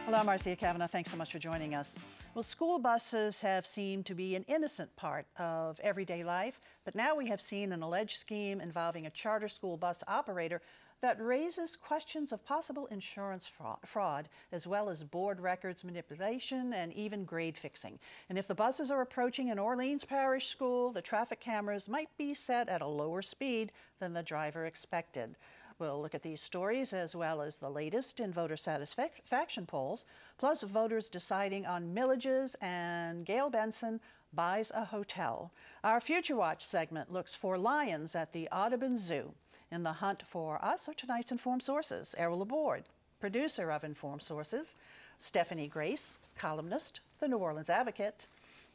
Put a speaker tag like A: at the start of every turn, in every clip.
A: Hello, I'm Marcia Cavanaugh. Thanks so much for joining us. Well, school buses have seemed to be an innocent part of everyday life, but now we have seen an alleged scheme involving a charter school bus operator that raises questions of possible insurance fraud, as well as board records manipulation and even grade fixing. And if the buses are approaching an Orleans Parish school, the traffic cameras might be set at a lower speed than the driver expected. We'll look at these stories as well as the latest in voter satisfaction polls, plus voters deciding on millages, and Gail Benson buys a hotel. Our Future Watch segment looks for lions at the Audubon Zoo. In the hunt for us are tonight's Informed Sources, Errol Laborde, producer of Informed Sources, Stephanie Grace, columnist, The New Orleans Advocate,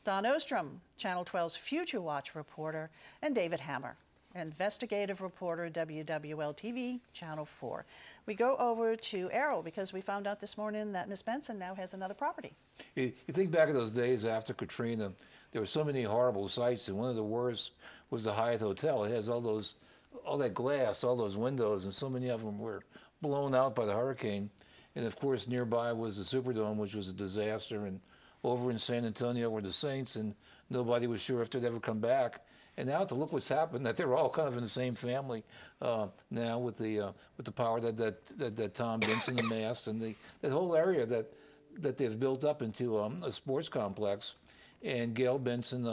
A: Don Ostrom, Channel 12's Future Watch reporter, and David Hammer, investigative reporter, WWL-TV, Channel 4. We go over to Errol because we found out this morning that Miss Benson now has another property.
B: You think back to those days after Katrina, there were so many horrible sights, and one of the worst was the Hyatt Hotel. It has all that glass, all those windows, and so many of them were blown out by the hurricane. And of course, nearby was the Superdome, which was a disaster, and over in San Antonio were the Saints, and nobody was sure if they'd ever come back. And now to look what's happened, that they're all kind of in the same family now with the power that Tom Benson amassed, and that whole area that they've built up into a sports complex. And Gail Benson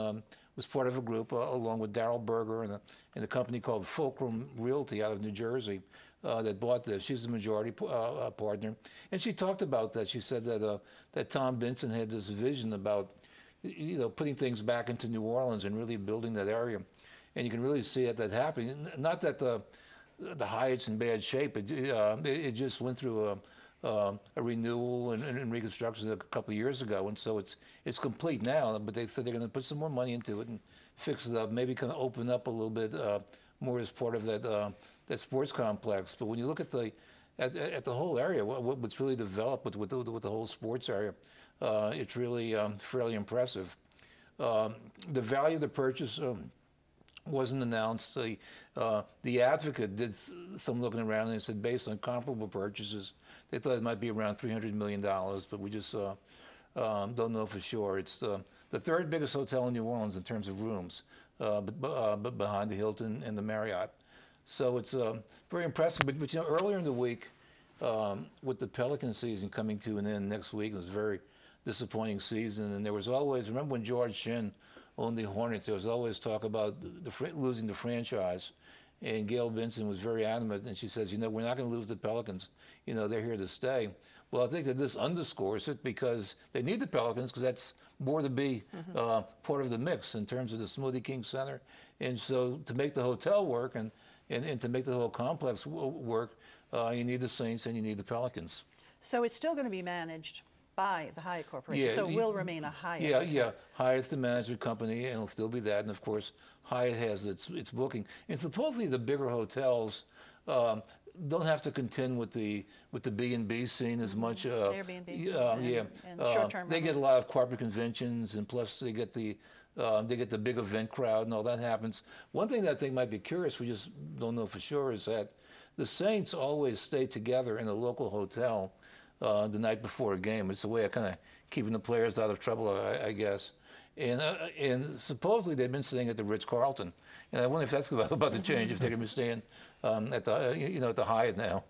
B: was part of a group along with Darrell Berger and a company called Fulcrum Realty out of New Jersey that bought this. She's the majority partner, and she talked about that. She said that Tom Benson had this vision about putting things back into New Orleans and really building that area, and you can really see that happening. Not that the Hyatt's in bad shape. It just went through a renewal and reconstruction a couple of years ago, and so it's complete now. But they said they're going to put some more money into it and fix it up, maybe kind of open up a little bit more as part of that sports complex. But when you look at the whole area, what's really developed with the whole sports area, it's really fairly impressive. The value of the purchase wasn't announced. The Advocate did some looking around and said based on comparable purchases, they thought it might be around $300 million, but we just don't know for sure. It's the third biggest hotel in New Orleans in terms of rooms, but behind the Hilton and the Marriott. So it's very impressive. But earlier in the week, with the Pelican season coming to an end next week, it was a very disappointing season. And there was always, remember when George Shinn owned the Hornets, there was always talk about losing the franchise. And Gail Benson was very adamant, and she says, we're not going to lose the Pelicans. They're here to stay. Well, I think that this underscores it because they need the Pelicans because that's more to be part of the mix in terms of the Smoothie King Center. And so to make the hotel work and to make the whole complex work, you need the Saints and you need the Pelicans.
A: So it's still going to be managed by the Hyatt Corporation, so it will remain a Hyatt.
B: Yeah. Hyatt's the management company, and it'll still be that. And of course, Hyatt has its booking. And supposedly the bigger hotels don't have to contend with the B&B scene as much.
A: Airbnb. And short-term.
B: They get a lot of corporate conventions, and plus they get the big event crowd, and all that happens. One thing that I think might be curious, we just don't know for sure, is that the Saints always stay together in a local hotel the night before a game. It's a way of kind of keeping the players out of trouble, I guess. And supposedly they've been staying at the Ritz-Carlton. And I wonder if that's about to change, if they're going to be staying at the Hyatt now.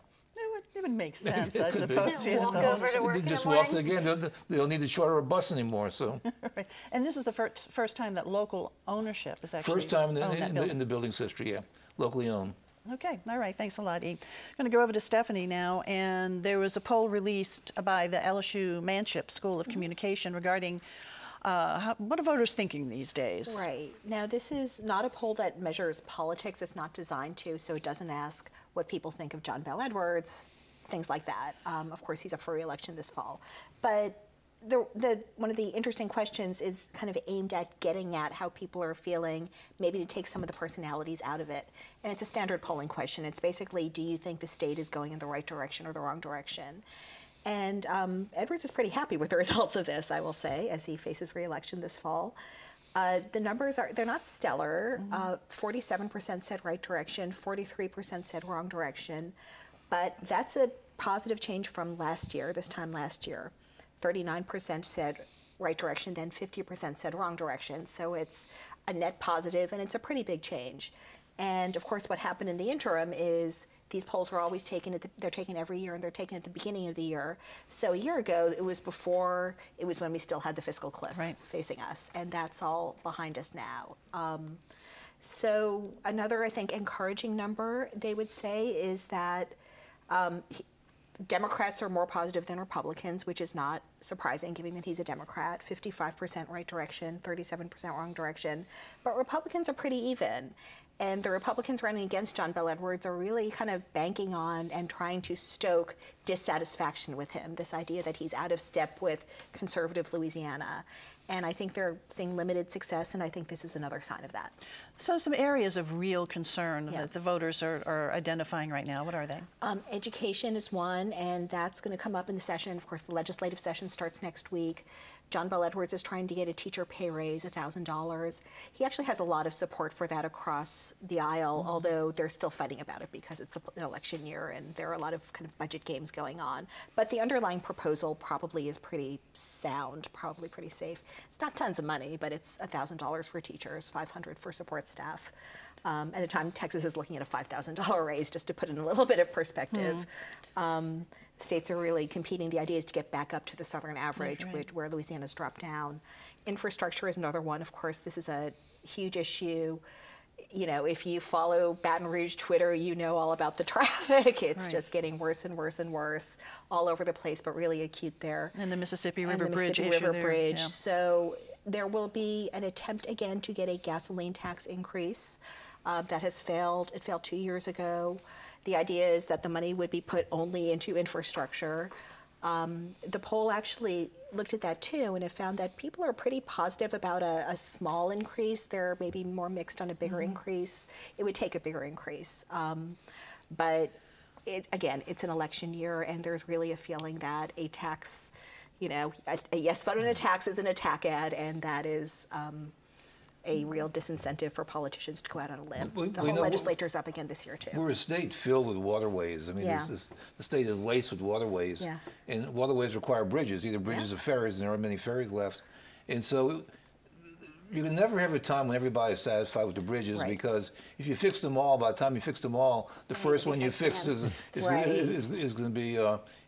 A: It would make sense, I suppose.
C: Walk over to work
B: just
C: in the
B: walk
C: morning.
B: again. They don't need to charter a bus anymore. So.
A: Right. And this is the first time that local ownership is actually
B: first time in the building's history, yeah, locally owned.
A: Okay, all right, thanks a lot, E. I'm going to go over to Stephanie now, and there was a poll released by the LSU Manship School of Communication regarding what are voters thinking these days?
C: Right. Now, this is not a poll that measures politics. It's not designed to, so it doesn't ask what people think of John Bel Edwards, things like that. Of course, he's up for re-election this fall. But one of the interesting questions is kind of aimed at getting at how people are feeling, maybe to take some of the personalities out of it. And it's a standard polling question. It's basically, do you think the state is going in the right direction or the wrong direction? And Edwards is pretty happy with the results of this, I will say, as he faces re-election this fall. The numbers they're not stellar. 47% said right direction, 43% said wrong direction. But that's a positive change from last year, this time last year. 39% said right direction, then 50% said wrong direction. So it's a net positive, and it's a pretty big change. And of course, what happened in the interim is these polls were always taken they're taken every year, and they're taken at the beginning of the year. So a year ago, it was when we still had the fiscal cliff facing us, and that's all behind us now. So another, I think, encouraging number they would say is that Democrats are more positive than Republicans, which is not surprising given that he's a Democrat. 55% right direction, 37% wrong direction. But Republicans are pretty even. And the Republicans running against John Bel Edwards are really kind of banking on and trying to stoke dissatisfaction with him, this idea that he's out of step with conservative Louisiana. And I think they're seeing limited success, and I think this is another sign of that.
A: So some areas of real concern that the voters are identifying right now, what are they?
C: Education is one, and that's going to come up in the session. Of course, the legislative session starts next week. John Bel Edwards is trying to get a teacher pay raise, $1,000. He actually has a lot of support for that across the aisle, although they're still fighting about it because it's an election year and there are a lot of kind of budget games going on. But the underlying proposal probably is pretty sound, probably pretty safe. It's not tons of money, but it's $1,000 for teachers, $500 for support staff. At a time, Texas is looking at a $5,000 raise, just to put in a little bit of perspective. States are really competing. The idea is to get back up to the southern average, where Louisiana's dropped down. Infrastructure is another one. Of course, this is a huge issue. You know, if you follow Baton Rouge Twitter, you know all about the traffic. It's just getting worse and worse and worse all over the place, but really acute there.
A: And the Mississippi River
C: and the
A: Bridge
C: Mississippi
A: issue
C: River Bridge. So there will be an attempt again to get a gasoline tax increase. That has failed. It failed 2 years ago. The idea is that the money would be put only into infrastructure. The poll actually looked at that too, and it found that people are pretty positive about a small increase. They're maybe more mixed on a bigger increase. It would take a bigger increase. But again, it's an election year, and there's really a feeling that a tax, you know, a yes vote on a tax is an attack ad, and that is a real disincentive for politicians to go out on a limb. The whole legislature's up again this year, too.
B: We're a state filled with waterways. I mean, the state is laced with waterways. And waterways require bridges, either bridges or ferries, and there aren't many ferries left. And so you can never have a time when everybody's satisfied with the bridges, because if you fix them all, by the time you fix them all, the first one you fix is going to be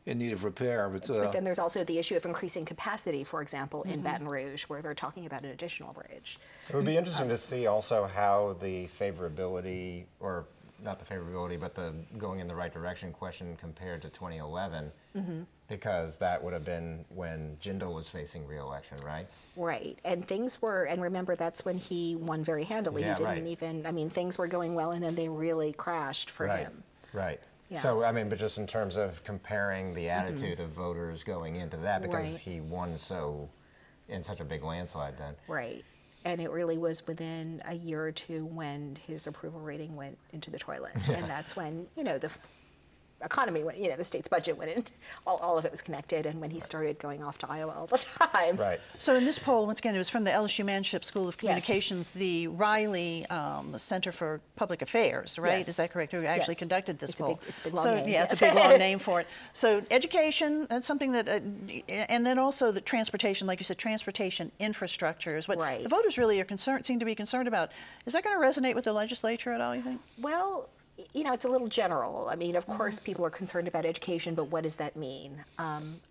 B: in need of repair.
C: But then there's also the issue of increasing capacity, for example, in Baton Rouge, where they're talking about an additional bridge.
D: It would be interesting to see also how the favorability, or not the favorability, but the going in the right direction question compared to 2011, because that would have been when Jindal was facing re-election, right?
C: Right, and things were, and remember that's when he won very handily. He didn't even, I mean, things were going well, and then they really crashed for him.
D: Right. So, I mean, but just in terms of comparing the attitude of voters going into that, because he won in such a big landslide then. Right.
C: And it really was within a year or two when his approval rating went into the toilet. And that's when, you know, the economy went, you know, the state's budget went in, all of it was connected, and when he started going off to Iowa all the time.
D: Right.
A: So in this poll, once again, it was from the LSU Manship School of Communications, the Riley Center for Public Affairs, right? Is that correct? Who actually conducted this poll?
C: It's a big long name.
A: Yeah, it's a big long name for it. So education, that's something that, and then also the transportation, like you said, transportation infrastructure is what the voters really are seem to be concerned about. Is that going to resonate with the legislature at all, you think?
C: Well, you know, it's a little general. I mean, of course, people are concerned about education, but what does that mean?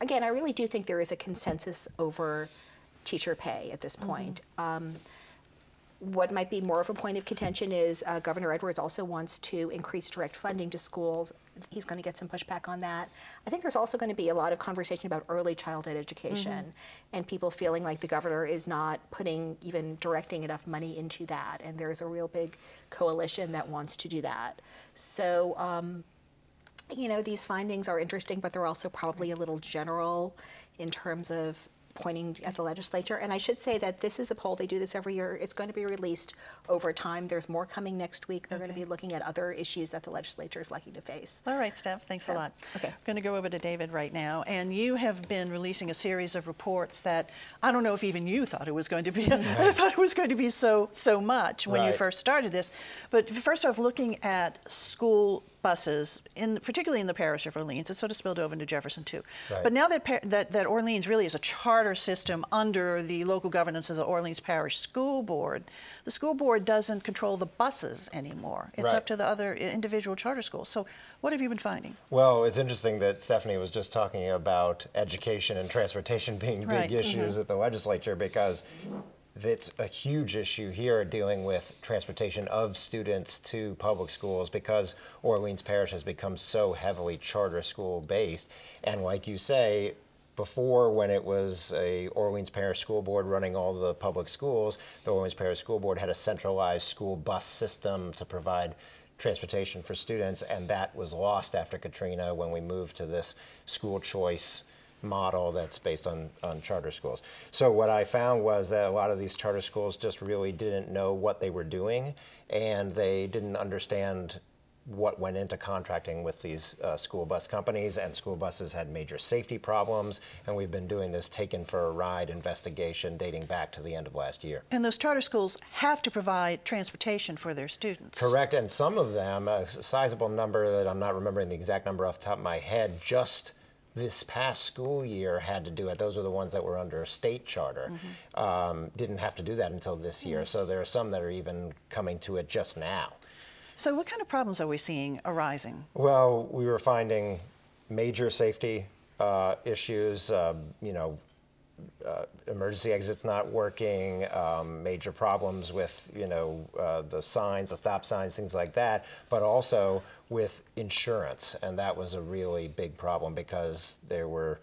C: Again, I really do think there is a consensus over teacher pay at this point. What might be more of a point of contention is Governor Edwards also wants to increase direct funding to schools. He's going to get some pushback on that. I think there's also going to be a lot of conversation about early childhood education and people feeling like the governor is not even directing enough money into that. And there's a real big coalition that wants to do that. So, you know, these findings are interesting, but they're also probably a little general in terms of pointing at the legislature. And I should say that this is a poll, they do this every year. It's going to be released over time. There's more coming next week. They're going to be looking at other issues that the legislature is likely to face.
A: All right, Steph, thanks a lot. Okay. I'm going to go over to David right now. And you have been releasing a series of reports that I don't know if even you thought it was going to be. I thought it was going to be so much when you first started this. But first off, looking at school buses, particularly in the parish of Orleans. It sort of spilled over into Jefferson too.
D: Right.
A: But now that Orleans really is a charter system under the local governance of the Orleans Parish School Board, the school board doesn't control the buses anymore. It's
D: Right.
A: up to the other individual charter schools. So what have you been finding?
D: Well, it's interesting that Stephanie was just talking about education and transportation being big
A: Right.
D: issues at the legislature, because it's a huge issue here dealing with transportation of students to public schools, because Orleans Parish has become so heavily charter school based. And like you say, before, when it was a Orleans Parish School Board running all the public schools, the Orleans Parish School Board had a centralized school bus system to provide transportation for students, and that was lost after Katrina when we moved to this school choice model that's based on charter schools. So what I found was that a lot of these charter schools just really didn't know what they were doing, and they didn't understand what went into contracting with these school bus companies, and school buses had major safety problems, and we've been doing this Taken for a Ride investigation dating back to the end of last year.
A: And those charter schools have to provide transportation for their students.
D: Correct, and some of them, a sizable number that I'm not remembering the exact number off the top of my head, just this past school year had to do it. Those are the ones that were under a state charter. Didn't have to do that until this year. So there are some that are even coming to it just now.
A: So what kind of problems are we seeing arising?
D: Well, we were finding major safety issues, emergency exits not working, major problems with, the signs, the stop signs, things like that, but also with insurance. And that was a really big problem because there were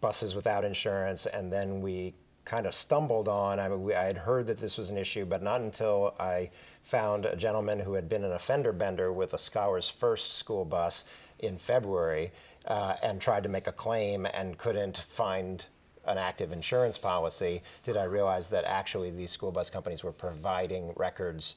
D: buses without insurance, and then we kind of stumbled on, I had heard that this was an issue, but not until I found a gentleman who had been an offender bender with a Scholars First school bus in February and tried to make a claim and couldn't find an active insurance policy, did I realize that actually these school bus companies were providing records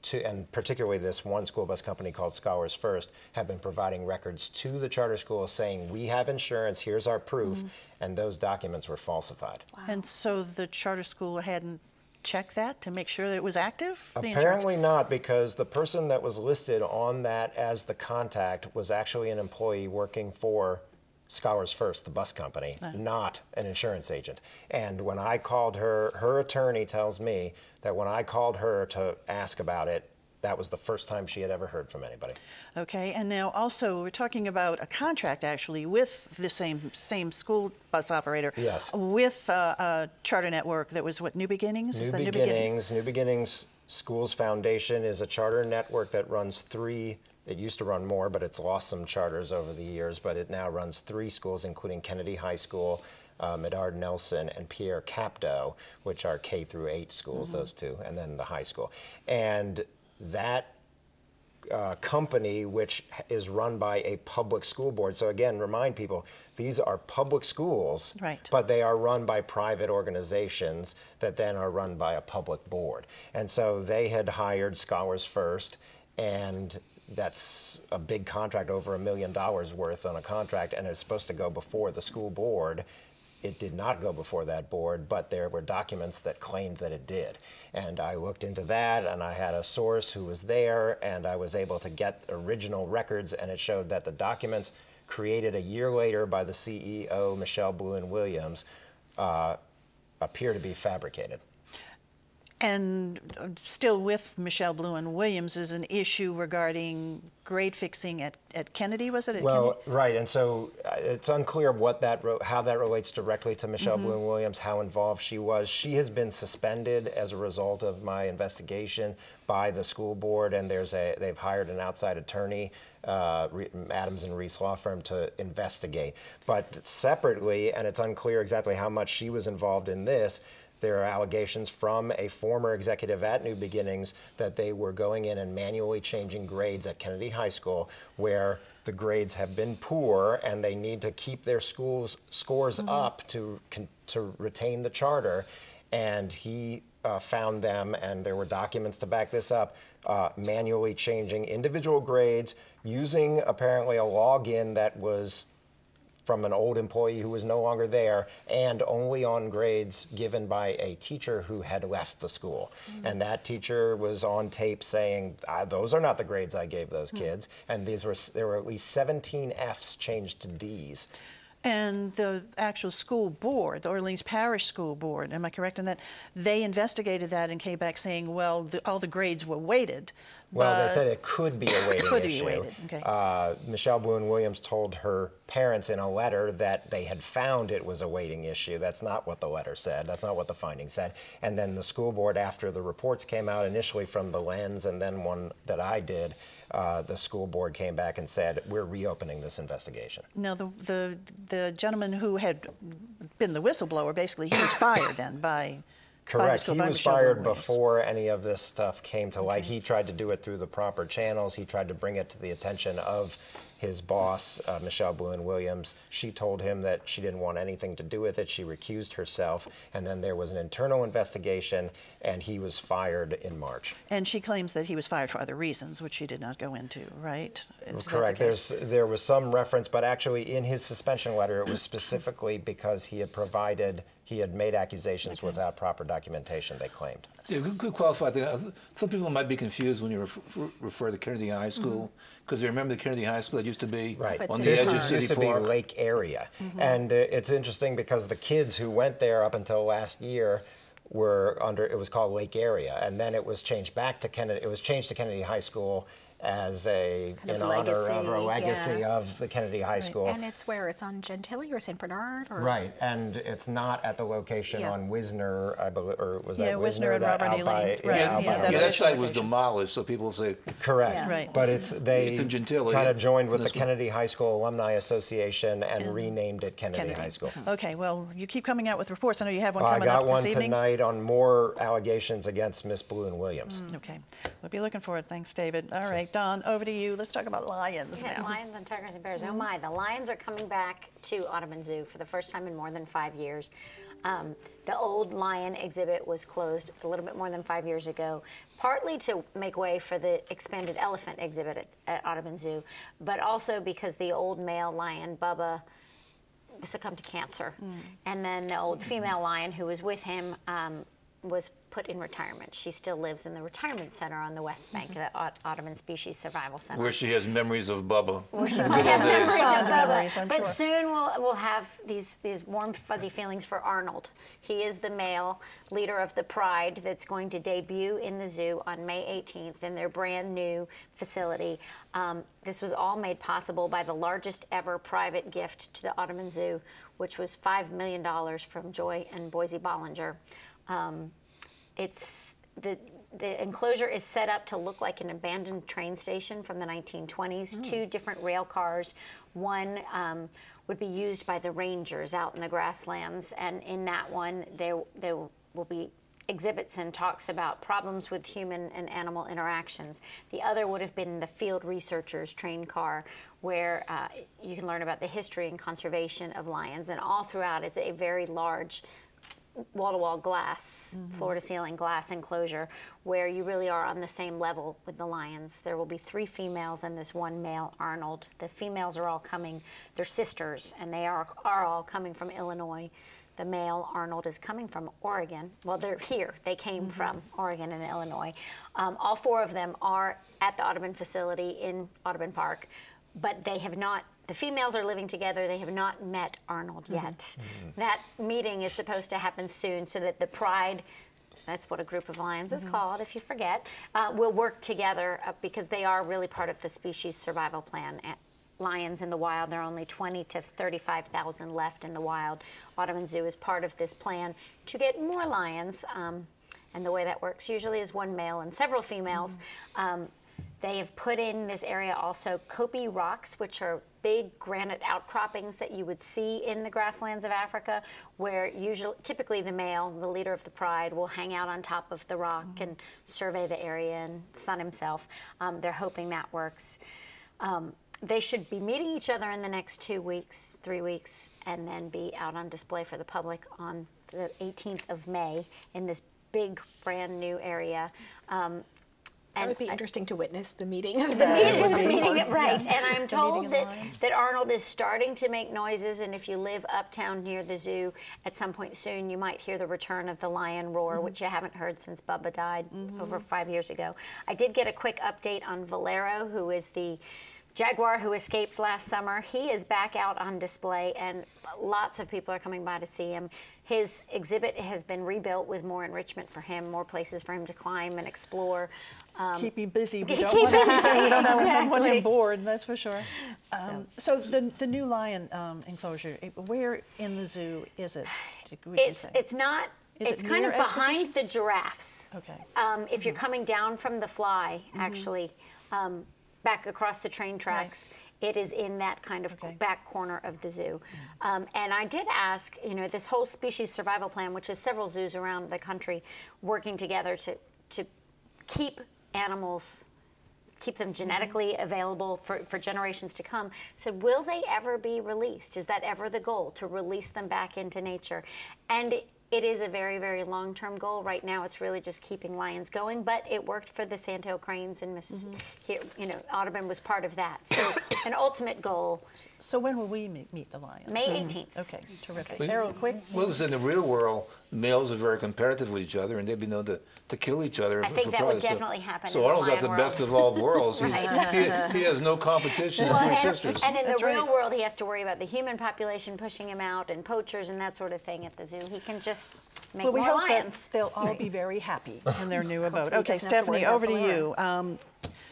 D: to, and particularly this one school bus company called Scholars First, have been providing records to the charter schools saying, we have insurance, here's our proof, and those documents were falsified.
A: Wow. And so the charter school hadn't checked that to make sure that it was active?
D: Apparently not, because the person that was listed on that as the contact was actually an employee working for Scholars First, the bus company, not an insurance agent. And when I called her, her attorney tells me that when I called her to ask about it, that was the first time she had ever heard from anybody.
A: Okay, and now also we're talking about a contract actually with the same school bus operator.
D: Yes.
A: With a charter network that was what, New Beginnings? Is that
D: New Beginnings Schools Foundation is a charter network that runs three. It used to run more, but it's lost some charters over the years, but it now runs three schools, including Kennedy High School, Medard Nelson, and Pierre Capdeau, which are K through 8 schools, those two, and then the high school. And that company, which is run by a public school board, so again, remind people, these are public schools,
A: right,
D: but they are run by private organizations that then are run by a public board. And so they had hired Scholars First, and that's a big contract, over $1 million worth on a contract, and it's supposed to go before the school board. It did not go before that board, but there were documents that claimed that it did. And I looked into that, and I had a source who was there, and I was able to get original records, and it showed that the documents created a year later by the CEO, Michelle Bluen-Williams, appear to be fabricated.
A: And still with Michelle Bluen-Williams is an issue regarding grade fixing at Kennedy, was it?
D: Well, right, and so it's unclear what how that relates directly to Michelle Bluen-Williams, how involved she was. She has been suspended as a result of my investigation by the school board, and they've hired an outside attorney, Adams and Reese Law Firm, to investigate. But separately, and it's unclear exactly how much she was involved in this, there are allegations from a former executive at New Beginnings that they were going in and manually changing grades at Kennedy High School, where the grades have been poor and they need to keep their schools' scores up to retain the charter. And he found them, and there were documents to back this up, manually changing individual grades using apparently a login that was from an old employee who was no longer there, and only on grades given by a teacher who had left the school. And that teacher was on tape saying, those are not the grades I gave those kids. And there were at least 17 Fs changed to Ds.
A: And the actual school board, the Orleans Parish School Board, am I correct in that? They investigated that and came back saying, well, all the grades were weighted.
D: Well, they said it could be a weighting
A: could
D: issue.
A: Be weighted. Okay.
D: Michelle Boone-Williams told her parents in a letter that they had found it was a weighting issue. That's not what the letter said. That's not what the findings said. And then the school board, after the reports came out initially from the Lens and then one that I did, the school board came back and said, we're reopening this investigation.
A: Now, the gentleman who had been the whistleblower, basically, he was fired then by...
D: Correct. He was fired before any of this stuff came to light. He tried to do it through the proper channels. He tried to bring it to the attention of his boss, Michelle Boone-Williams. She told him that she didn't want anything to do with it. She recused herself. And then there was an internal investigation, and he was fired in March.
A: And she claims that he was fired for other reasons, which she did not go into, right?
D: Correct. There was some reference, but actually in his suspension letter, it was specifically because he had made accusations without proper documentation, they claimed.
B: Yeah, good qualify thing. Some people might be confused when you refer to Kennedy High School, because they remember the Kennedy High School that used to be on the edge of City Park.
D: Used to be Lake area. And it's interesting because the kids who went there up until last year were it was called Lake Area, and then it was changed back to Kennedy. It was changed to Kennedy High School as in honor of a legacy of the Kennedy High School.
C: And it's where? It's on Gentilly or St. Bernard? Or?
D: Right, and it's not at the location on Wisner, I believe, or was that
A: Wisner and
D: that
A: Robert E. Lane.
B: That site was demolished, so people say...
D: Correct,
A: Right.
D: but they
B: in Gentilly,
D: kind of joined with the Kennedy High School Alumni Association and renamed it Kennedy High School.
A: Okay, well, you keep coming out with reports. I know you have one coming up this evening.
D: I got one tonight on more allegations against Miss Boone-Williams.
A: Okay, we'll be looking for it. Thanks, David. All right, Don, over to you. Let's talk about lions
E: Yes,
A: now.
E: lions and tigers and bears. Oh my, the lions are coming back to Audubon Zoo for the first time in more than 5 years. The old lion exhibit was closed a little bit more than 5 years ago, partly to make way for the expanded elephant exhibit at Audubon Zoo, but also because the old male lion, Bubba, succumbed to cancer. And then the old female lion who was with him was put in retirement. She still lives in the retirement center on the West Bank, the Audubon Species Survival Center.
B: Where she has memories of Bubba.
E: Where she might have memories of
A: memories, I'm
E: Bubba. But
A: sure.
E: soon we'll have these warm, fuzzy feelings for Arnold. He is the male leader of the Pride that's going to debut in the zoo on May 18th in their brand new facility. This was all made possible by the largest ever private gift to the Audubon Zoo, which was $5 million from Joy and Boise Bollinger. The enclosure is set up to look like an abandoned train station from the 1920s. Two different rail cars. One would be used by the rangers out in the grasslands, and in that one there will be exhibits and talks about problems with human and animal interactions. The other would have been the field researchers train car, where you can learn about the history and conservation of lions, and all throughout it's a very large wall-to-wall glass, floor-to-ceiling glass enclosure, where you really are on the same level with the lions. There will be 3 females and this 1 male, Arnold. The females are all coming, they're sisters, and they are all coming from Illinois. The male, Arnold, is coming from Oregon. Well, they're here. They came from Oregon and Illinois. All 4 of them are at the Audubon facility in Audubon Park, but they have not. The females are living together. They have not met Arnold yet. That meeting is supposed to happen soon so that the Pride, that's what a group of lions is called, if you forget, will work together because they are really part of the species survival plan. Lions in the wild, there are only 20 to 35,000 left in the wild. Audubon Zoo is part of this plan to get more lions, and the way that works usually is 1 male and several females. They have put in this area also Kopi rocks, which are big granite outcroppings that you would see in the grasslands of Africa, where typically the male, the leader of the Pride, will hang out on top of the rock and survey the area and sun himself. They're hoping that works. They should be meeting each other in the next 2 weeks, 3 weeks, and then be out on display for the public on the 18th of May in this big, brand new area.
C: That would be interesting to witness the meeting of
E: the meeting, right?
A: Yeah.
E: And I'm told
A: The
E: that Arnold is starting to make noises, and if you live uptown near the zoo, at some point soon you might hear the return of the lion roar, which you haven't heard since Bubba died over 5 years ago. I did get a quick update on Valero, who is the jaguar who escaped last summer. He is back out on display, and lots of people are coming by to see him. His exhibit has been rebuilt with more enrichment for him, more places for him to climb and explore.
A: Keep him busy. We
E: Keep
A: don't
E: him
A: want him
E: exactly.
A: bored, that's for sure. So the new lion enclosure, where in the zoo is it? Would you say?
E: It's not.
A: Is
E: It's
A: it
E: kind
A: near
E: of behind
A: Exposition?
E: the giraffes.
A: Okay.
E: If you're coming down from the fly, actually, back across the train tracks, it is in that kind of back corner of the zoo. And I did ask, you know, this whole species survival plan, which is several zoos around the country working together to keep animals, keep them genetically available for generations to come, said, will they ever be released? Is that ever the goal, to release them back into nature? And it is a very, very long-term goal. Right now, it's really just keeping lions going, but it worked for the sandhill cranes in Mississippi. Here, you know, Audubon was part of that. So, an ultimate goal.
A: So when will we meet the lions?
E: May 18th.
A: Okay, terrific.
B: Well,
A: Errol, quick.
B: Well, in the real world, males are very competitive with each other, and they'd be known to kill each other.
E: I think
B: for
E: that would
B: prize.
E: definitely happen
B: So
E: in the
B: Arnold's got
E: lion
B: the
E: world.
B: best of all worlds.
E: Right.
B: He has no competition
E: Well,
B: in Three Sisters.
E: and in
A: That's
E: the real
A: right.
E: world, he has to worry about the human population pushing him out and poachers and that sort of thing at the zoo. He can just make
A: Well, we
E: more
A: hope
E: lions.
A: that they'll all be very happy in their new abode.
C: Hopefully he
A: Okay,
C: doesn't have to worry
A: Stephanie,
C: about
A: over to
C: Valero.
A: you.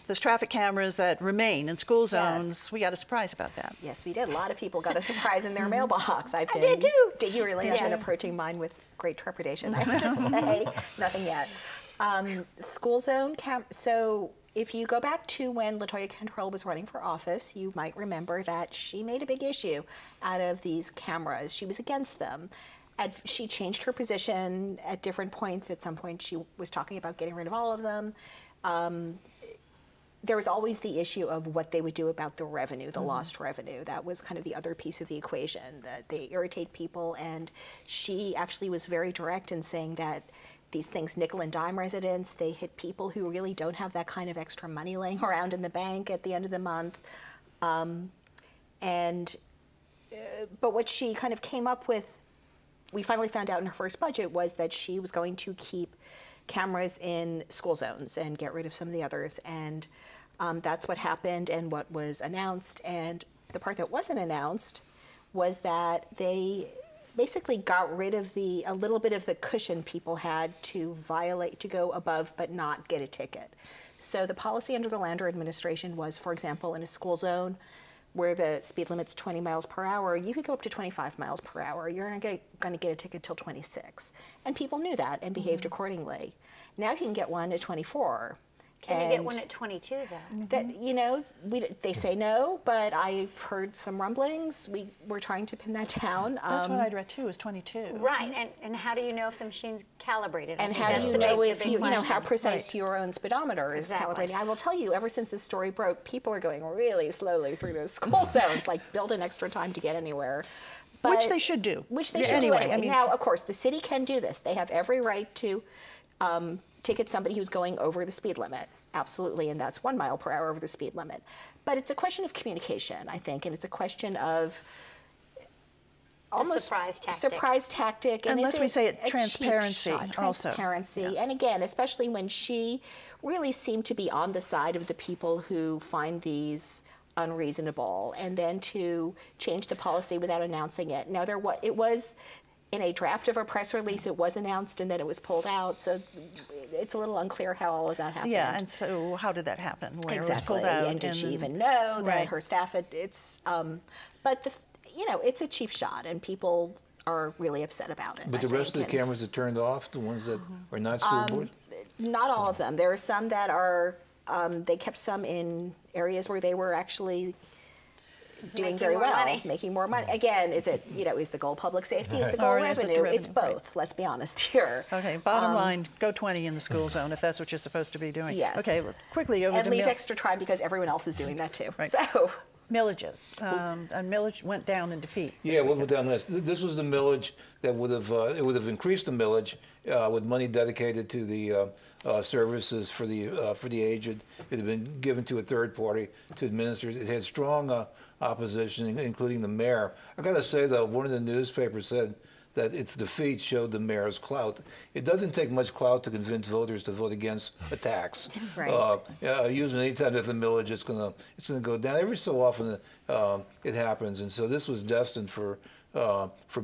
A: Those traffic cameras that remain in school zones,
C: Yes.
A: we got a surprise about that.
C: Yes, we did. A lot of people got a surprise in their mailbox. I
E: did too.
C: Eagerly, I've been
E: Yes.
C: approaching mine with great trepidation. I would just say nothing yet. School zone so if you go back to when LaToya Cantrell was running for office, you might remember that she made a big issue out of these cameras. She was against them. She changed her position at different points. At some point, she was talking about getting rid of all of them. There was always the issue of what they would do about the revenue, the lost revenue. That was kind of the other piece of the equation, that they irritate people. And she actually was very direct in saying that these things nickel and dime residents, they hit people who really don't have that kind of extra money laying around in the bank at the end of the month. But what she kind of came up with, we finally found out in her first budget, was that she was going to keep cameras in school zones and get rid of some of the others. And that's what happened and what was announced. And the part that wasn't announced was that they basically got rid of a little bit of the cushion people had to go above but not get a ticket. So the policy under the Lander administration was, for example, in a school zone where the speed limit's 20 miles per hour, you could go up to 25 miles per hour. You're not going to get a ticket till 26. And people knew that and behaved accordingly. Now you can get one at 24.
E: Can you get one at 22, though?
C: That, you know, they say no, but I've heard some rumblings. We're trying to pin that down.
A: That's what I'd read too, is 22.
E: Right, and how do you know if the machine's calibrated? I
C: And
E: think
C: how do
E: that's
C: you
E: the
C: know
E: big-
C: if
E: the big
C: you know how
E: question.
C: precise your own speedometer is
E: Exactly.
C: calibrating? I will tell you, ever since this story broke, people are going really slowly through those school zones, like build an extra time to get anywhere.
A: Which
C: But-
A: they should do.
C: Which they
A: Yeah,
C: should
A: anyway,
C: do anyway.
A: I mean-
C: Now, of course, the city can do this. They have every right to ticket somebody who's going over the speed limit. Absolutely, and that's 1 mile per hour over the speed limit. But it's a question of communication, I think, and it's a question of almost
E: surprise tactic.
C: And
A: Unless
C: is
A: we say it
C: a cheap
A: transparency
C: shot?
A: also.
C: Transparency, and again, especially when she really seemed to be on the side of the people who find these unreasonable, and then to change the policy without announcing it. Now, it was in a draft of a press release, it was announced and then it was pulled out, so it's a little unclear how all of that happened.
A: Yeah, and so how did that happen? Where
C: Exactly,
A: it was pulled out?
C: and did she even know that
A: Right.
C: her staff had, but it's a cheap shot, and people are really upset about it.
B: But
C: I
B: the rest of
C: think,
B: the cameras are turned off, the ones that are not school board?
C: Not all of them. There are some that are, they kept some in areas where they were actually doing
E: Making
C: very
E: more
C: well,
E: money.
C: making more money. Again, is the goal public safety? Is the goal
A: Or is it the
C: revenue? It's
A: revenue, right.
C: both, let's be honest here.
A: Okay, bottom line, go 20 in the school zone if that's what you're supposed to be doing.
C: Yes.
A: Okay, quickly over
C: And
A: to
C: leave
A: Mil-
C: extra time because everyone else is doing that too.
A: Right.
C: So,
A: Millages. And millage went down in defeat.
B: Yeah, what went down last? This was the millage that would have it would have increased the millage with money dedicated to the services for the aged. It had been given to a third party to administer. It had strong opposition, including the mayor. I got to say though, one of the newspapers said that its defeat showed the mayor's clout. It doesn't take much clout to convince voters to vote against a tax.
C: Right.
B: Usually, anytime there's a millage, it's gonna go down. Every so often, it happens, and so this was destined for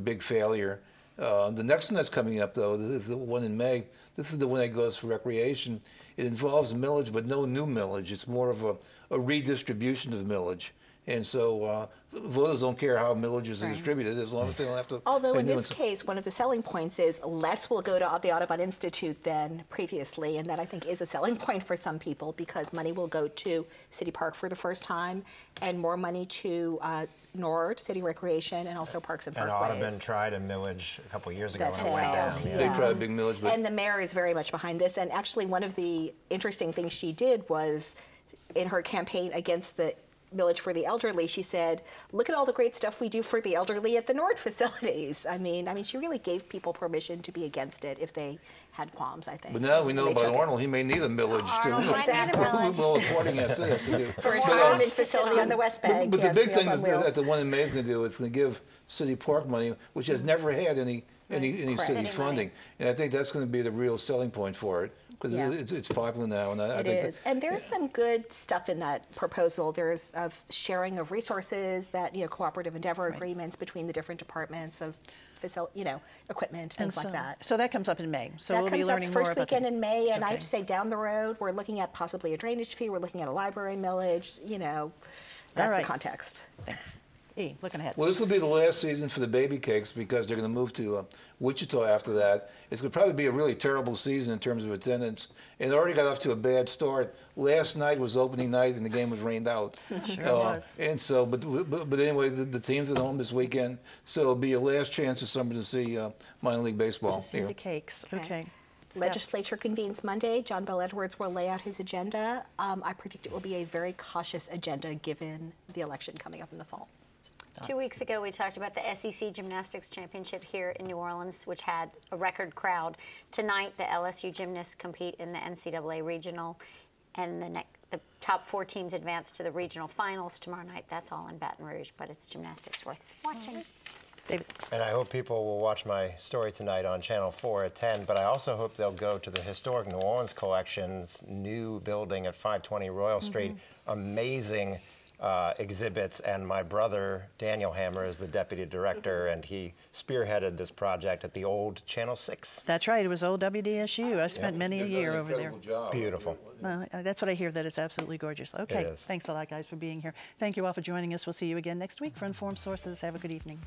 B: big failure. The next one that's coming up, though, is the one in May. This is the one that goes for recreation. It involves millage, but no new millage. It's more of a redistribution of millage. And so voters don't care how millages are distributed as long as they don't have to.
C: Although in this case, one of the selling points is less will go to the Audubon Institute than previously, and that I think is a selling point for some people because money will go to City Park for the first time and more money to NORD, City Recreation, and also Parks and Parkways.
D: And Audubon tried a millage a couple years ago
C: That
D: and it went down.
C: failed,
B: They tried a big millage, but
C: And the mayor is very much behind this, and actually one of the interesting things she did was in her campaign against the millage for the elderly, she said, look at all the great stuff we do for the elderly at the NORD facilities. I mean, she really gave people permission to be against it if they had qualms, I think.
B: But now we know
C: They
B: about
C: took it.
B: Arnold. He may need a millage
E: Arnold might need a millage.
B: Well, according to us, to do.
C: For a
E: But,
C: retirement facility on the West Bank.
B: But
C: yes,
B: the big
C: Meals
B: thing
C: on
B: that
C: Wheels.
B: the one in May is going to do is going to give City Park money, which has never had any
C: Correct.
B: city
E: City
B: funding,
E: money.
B: and I think that's going to be the real selling point for it because
C: Yeah.
B: it's popular now, and I
C: It
B: think
C: is, and there's some good stuff in that proposal. There's sharing of resources, that cooperative endeavor agreements between the different departments of equipment, things like that.
A: So that comes up in May. So
C: That
A: we'll be
C: comes up
A: learning more
C: first
A: about
C: weekend
A: that.
C: in May, and I have
A: Okay.
C: to say down the road, we're looking at possibly a drainage fee. We're looking at a library millage. That's
A: right.
C: the context.
A: Thanks. E, looking ahead.
B: Well, this will be the last season for the baby cakes because they're going to move to Wichita after that. It's going to probably be a really terrible season in terms of attendance. And it already got off to a bad start. Last night was opening night, and the game was rained out.
A: Sure was.
B: And so, but anyway, the team's at home this weekend, so it'll be a last chance of summer to see minor league baseball
A: To see
B: here.
A: the cakes. Okay. Steph.
C: Legislature convenes Monday. John Bell Edwards will lay out his agenda. I predict it will be a very cautious agenda given the election coming up in the fall.
E: 2 weeks ago, we talked about the SEC Gymnastics Championship here in New Orleans, which had a record crowd. Tonight, the LSU gymnasts compete in the NCAA Regional, and the top 4 teams advance to the regional finals tomorrow night. That's all in Baton Rouge, but it's gymnastics worth watching.
A: David.
D: And I hope people will watch my story tonight on Channel 4 at 10, but I also hope they'll go to the Historic New Orleans Collection's new building at 520 Royal Street. Amazing exhibits, and my brother Daniel Hammer is the deputy director, and he spearheaded this project at the old Channel 6.
A: That's right. It was old WDSU. I spent many a year over there.
D: Beautiful.
A: That's what I hear, that it's absolutely gorgeous. Okay.
D: is.
A: Thanks a lot, guys, for being here. Thank you all for joining us. We'll see you again next week for Informed Sources. Have a good evening.